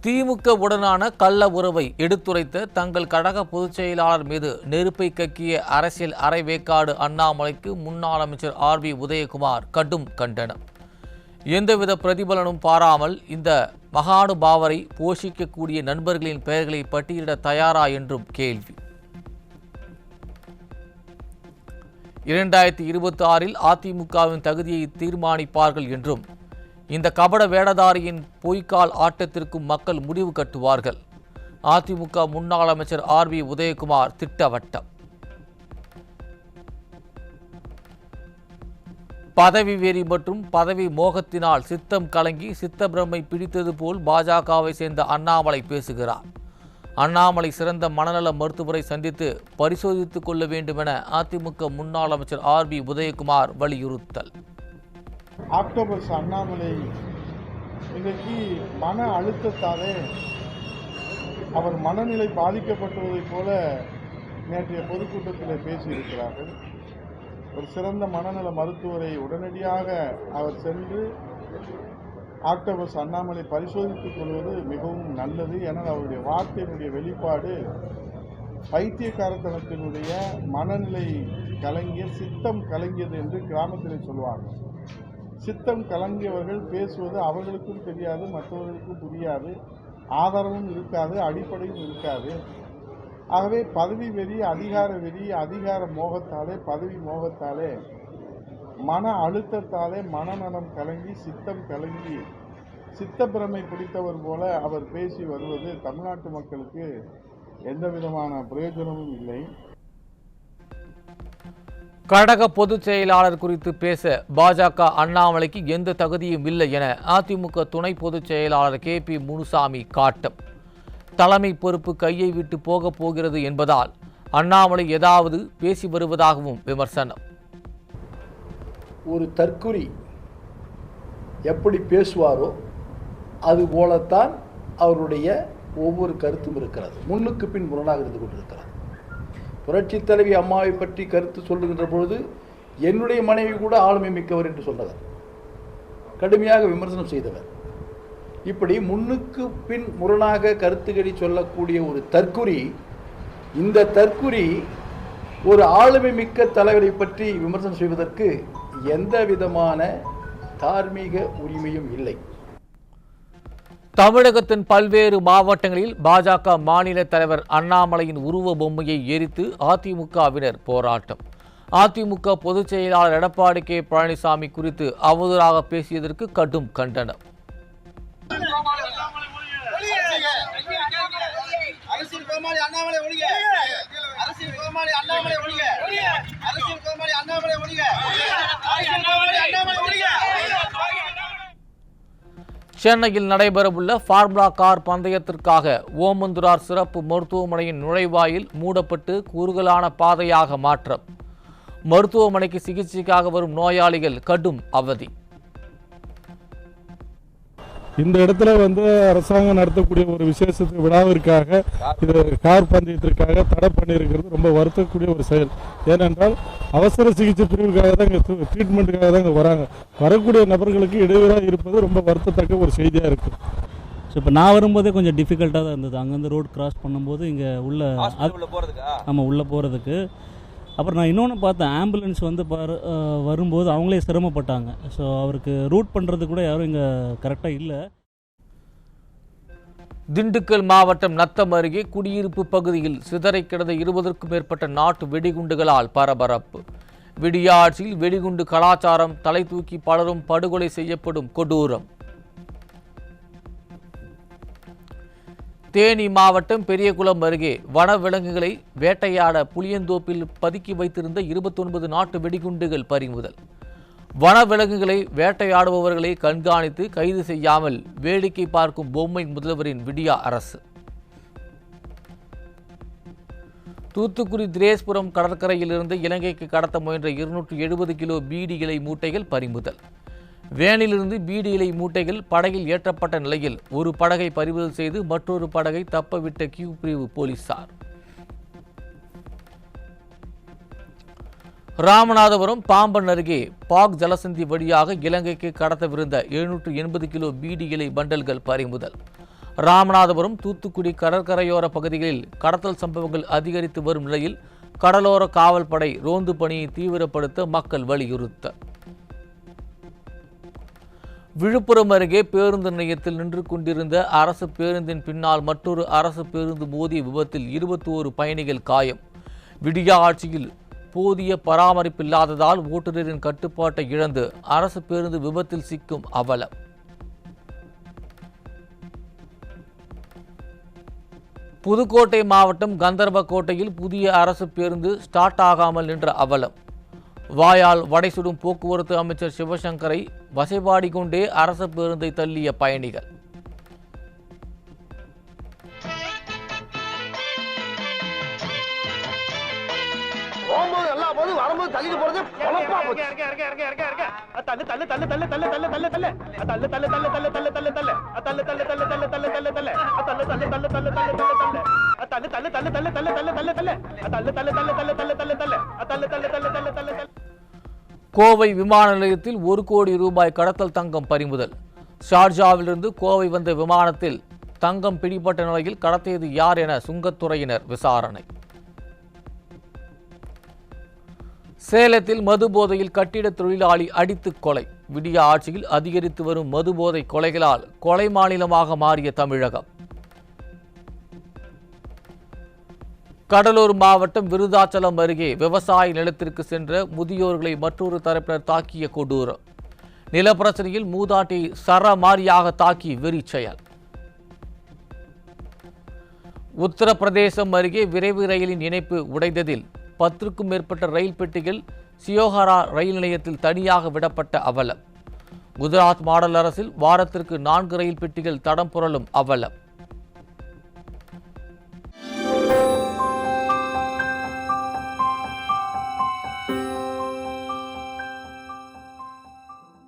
திமுகவுடனான கள்ள உறவை எடுத்துரைத்த தங்கள் கழக பொதுச் செயலாளர் மீது நெருப்பை கக்கிய அரசியல் அரைவேக்காடு அண்ணாமலைக்கு முன்னாள் அமைச்சர் ஆர்பி உதயகுமார் கடும் கண்டனம். எந்தவித பிரதிபலனும் பாராமல் இந்த மகானுபாவரை போஷிக்கக்கூடிய நண்பர்களின் பெயர்களை பட்டியலிட தயாரா என்றும் கேள்வி. 2026 அதிமுகவின் தகுதியை தீர்மானிப்பார்கள் என்றும் இந்த கபட வேடதாரியின் பொய்க்கால் ஆட்டத்திற்கும் மக்கள் முடிவு கட்டுவார்கள். அதிமுக முன்னாள் அமைச்சர் ஆர்பி உதயகுமார் திட்டவட்டம். பதவி வெறி மற்றும் பதவி மோகத்தினால் சித்தம் கலங்கி சித்தப்பிரமை பிடித்தது போல் பாஜகவை சேர்ந்த அண்ணாமலை பேசுகிறார். அண்ணாமலை சிறந்த மனநல மருத்துவரை சந்தித்து பரிசோதித்துக் கொள்ள வேண்டும் என அதிமுக முன்னாள் அமைச்சர் ஆர்பி உதயகுமார் வலியுறுத்தல். ஆக்டோபஸ் அண்ணாமலை இன்றைக்கு மன அழுத்தத்தாலே அவர் மனநிலை பாதிக்கப்பட்டுவதைப் போல நேற்றைய பொதுக்கூட்டத்தில் பேசியிருக்கிறார்கள். ஒரு சிறந்த மனநல மருத்துவரை உடனடியாக அவர் சென்று ஆக்டோபஸ் அண்ணாமலை பரிசோதித்துக் கொள்வது மிகவும் நல்லது. ஏனால் அவருடைய வார்த்தையினுடைய வெளிப்பாடு பைத்தியக்காரத்தனத்தினுடைய மனநிலை கலங்கிய சித்தம் கலங்கியது என்று கிராமத்தில் சொல்வாங்க. சித்தம் கலங்கியவர்கள் பேசுவது அவர்களுக்கும் தெரியாது, மற்றவர்களுக்கும் புரியாது, ஆதாரமும் இருக்காது, அடிப்படையும் இருக்காது. ஆகவே பதவி வெறி, அதிகார வெறி, அதிகார மோகத்தாலே, பதவி மோகத்தாலே, மன அழுத்தத்தாலே மனநலம் கலங்கி சித்தம் கலங்கி சித்தப்பிரமை பிடித்தவர் போல அவர் பேசி வருவது தமிழ்நாட்டு மக்களுக்கு எந்த விதமான பிரயோஜனமும் இல்லை. கழக பொதுச் செயலாளர் குறித்து பேச பாஜக அண்ணாமலைக்கு எந்த தகுதியும் இல்லை என அதிமுக துணை பொதுச் செயலாளர் KP முனுசாமி காட்டம். தலைமை பொறுப்பு கையை விட்டு போகப் போகிறது என்பதால் அண்ணாமலை ஏதாவது பேசி வருவதாகவும் விமர்சனம். ஒரு தற்குறி எப்படி பேசுவாரோ அதுபோலத்தான் அவருடைய ஒவ்வொரு கருத்தும் இருக்கிறது. முன்னுக்கு பின் முரணாக இருந்து கொண்டிருக்கிறார். புரட்சி தலைவி அம்மாவை பற்றி கருத்து சொல்லுகின்ற பொழுது என்னுடைய மனைவி கூட ஆளுமை மிக்கவர் என்று சொன்னவர், கடுமையாக விமர்சனம் செய்தவர். இப்படி முன்னுக்கு பின் முரணாக கருத்துக்களை சொல்லக்கூடிய ஒரு தற்குறி, இந்த தற்குறி ஒரு ஆளுமை மிக்க தலைவரை பற்றி விமர்சனம் செய்வதற்கு எந்த விதமான தார்மீக உரிமையும் இல்லை. தமிழகத்தின் பல்வேறு மாவட்டங்களில் பாஜக மாநில தலைவர் அண்ணாமலையின் உருவ பொம்மையை எரித்து அதிமுகவினர் போராட்டம். அதிமுக பொதுச் செயலாளர் எடப்பாடி K பழனிசாமி குறித்து அவதூறாக பேசியதற்கு கடும் கண்டனம். சென்னையில் நடைபெறவுள்ள ஃபார்முலா கார் பந்தயத்திற்காக ஓமந்தூரார் சிறப்பு மருத்துவமனையின் நுழைவாயில் மூடப்பட்டு குறுகலான பாதையாக மாற்றம். மருத்துவமனைக்கு சிகிச்சைக்காக வரும் நோயாளிகள் கடும் அவதி. இந்த இடத்துல அரசாங்கம் நடத்தக்கூடிய ஒரு விசேஷத்துக்கு விழாவிற்காக இது கார் பந்தயத்திற்காக தடை பண்ணியிருக்கிறது ரொம்ப வருத்தக்கூடிய ஒரு செயல். ஏனென்றால் அவசர சிகிச்சை பிரிவுக்காக தான் இங்கே ட்ரீட்மெண்ட்டுக்காக தான் இங்கே வராங்க. வரக்கூடிய நபர்களுக்கு இடையூறாக இருப்பது ரொம்ப வருத்தத்தக்க ஒரு செய்தியாக இருக்குது. ஸோ இப்போ நான் வரும்போதே கொஞ்சம் டிஃபிகல்ட்டாக தான் இருந்தது. அங்கேருந்து ரோடு கிராஸ் பண்ணும்போது இங்கே உள்ளே போகிறதுக்கு. அப்புறம் நான் இன்னொன்று பார்த்தேன், ஆம்புலன்ஸ் வரும்போது அவங்களே சிரமப்பட்டாங்க. ஸோ அவருக்கு ரூட் பண்ணுறது கூட யாரும் இங்கே கரெக்டாக இல்லை. திண்டுக்கல் மாவட்டம் நத்தம் அருகே குடியிருப்பு பகுதியில் சிதறை கிடந்த 20க்கும் மேற்பட்ட நாட்டு வெடிகுண்டுகளால் பரபரப்பு. விடியாட்சியில் வெடிகுண்டு கலாச்சாரம் தலை தூக்கி பலரும் படுகொலை செய்யப்படும் கொடூரம். தேனி மாவட்டம் பெரியகுளம் அருகே வனவிலங்குகளை வேட்டையாட புளியந்தோப்பில் பதுக்கி வைத்திருந்த 29 நாட்டு வெடிகுண்டுகள் பறிமுதல். வனவிலங்குகளை வேட்டையாடுபவர்களை கண்காணித்து கைது செய்யாமல் வேடிக்கை பார்க்கும் பொம்மை முதல்வரின் விடியா அரசு. தூத்துக்குடி திரேஸ்புரம் கடற்கரையிலிருந்து இலங்கைக்கு கடத்த முயன்ற 270 கிலோ பீடி இலை மூட்டைகள் பறிமுதல். வேனிலிருந்து பீடி இலை மூட்டைகள் படகில் ஏற்றப்பட்ட நிலையில் ஒரு படகை பறிமுதல் செய்து மற்றொரு படகை தப்பவிட்ட கியூ பிரிவு போலீசார். ராமநாதபுரம் பாம்பன் அருகே பாக் ஜலசந்தி வழியாக இலங்கைக்கு கடத்தவிருந்த 780 கிலோ பீடி இலை பண்டல்கள் பறிமுதல். ராமநாதபுரம், தூத்துக்குடி கடற்கரையோர பகுதிகளில் கடத்தல் சம்பவங்கள் அதிகரித்து வரும் நிலையில் கடலோர காவல்படை ரோந்து பணியை தீவிரப்படுத்த மக்கள் வலியுறுத்த. விழுப்புரம் அருகே பேருந்து நிலையத்தில் நின்று கொண்டிருந்த அரசு பேருந்தின் பின்னால் மற்றொரு அரசு பேருந்து மோதிய விபத்தில் 21 பயணிகள் காயம். விடியா ஆட்சியில் போதிய பராமரிப்பில்லாததால் ஓட்டுநரின் கட்டுப்பாட்டை இழந்து அரசு பேருந்து விபத்தில் சிக்கும் அவலம். புதுக்கோட்டை மாவட்டம் கந்தர்வக்கோட்டையில் புதிய அரசு பேருந்து ஸ்டார்ட் ஆகாமல் நின்ற அவலம். வாயால் வடைசுடும் போக்குவரத்து அமைச்சர் சிவசங்கரை வசைபாடி கொண்டே அரசு பேருந்தை தள்ளிய பயணிகள். கோவை விமான நிலையத்தில் 1 கோடி ரூபாய் கடத்தல் தங்கம் பறிமுதல். ஷார்ஜாவிலிருந்து கோவை வந்த விமானத்தில் தங்கம் பிடிபட்ட நிலையில் கடத்தியது யார் என சுங்கத்துறையினர் விசாரணை. சேலத்தில் மது போதையில் கட்டிட தொழிலாளி அடித்து கொலை. விடிய ஆட்சியில் அதிகரித்து வரும் மது போதை கொலைகளால் கொலை மாநிலமாக மாறிய தமிழகம். கடலூர் மாவட்டம் விருதாச்சலம் அருகே விவசாய நிலத்திற்கு சென்ற முதியோர்களை மற்றொரு தரப்பினர் தாக்கிய கொடூரம். நிலப்பிரச்சனையில் மூதாட்டி சரமாரியாக தாக்கி வெறி செயல். உத்தரப்பிரதேசம் அருகே விரைவு ரயிலின் இணைப்பு உடைந்ததில் 10க்கும் மேற்பட்ட ரயில் பெட்டிகள் சியோஹரா ரயில் நிலையத்தில் தனியாக விடப்பட்ட அவலம். குஜராத் மாடல் அரசில் வாரத்திற்கு 4 ரயில் பெட்டிகள் தடம் புரளும் அவலம்.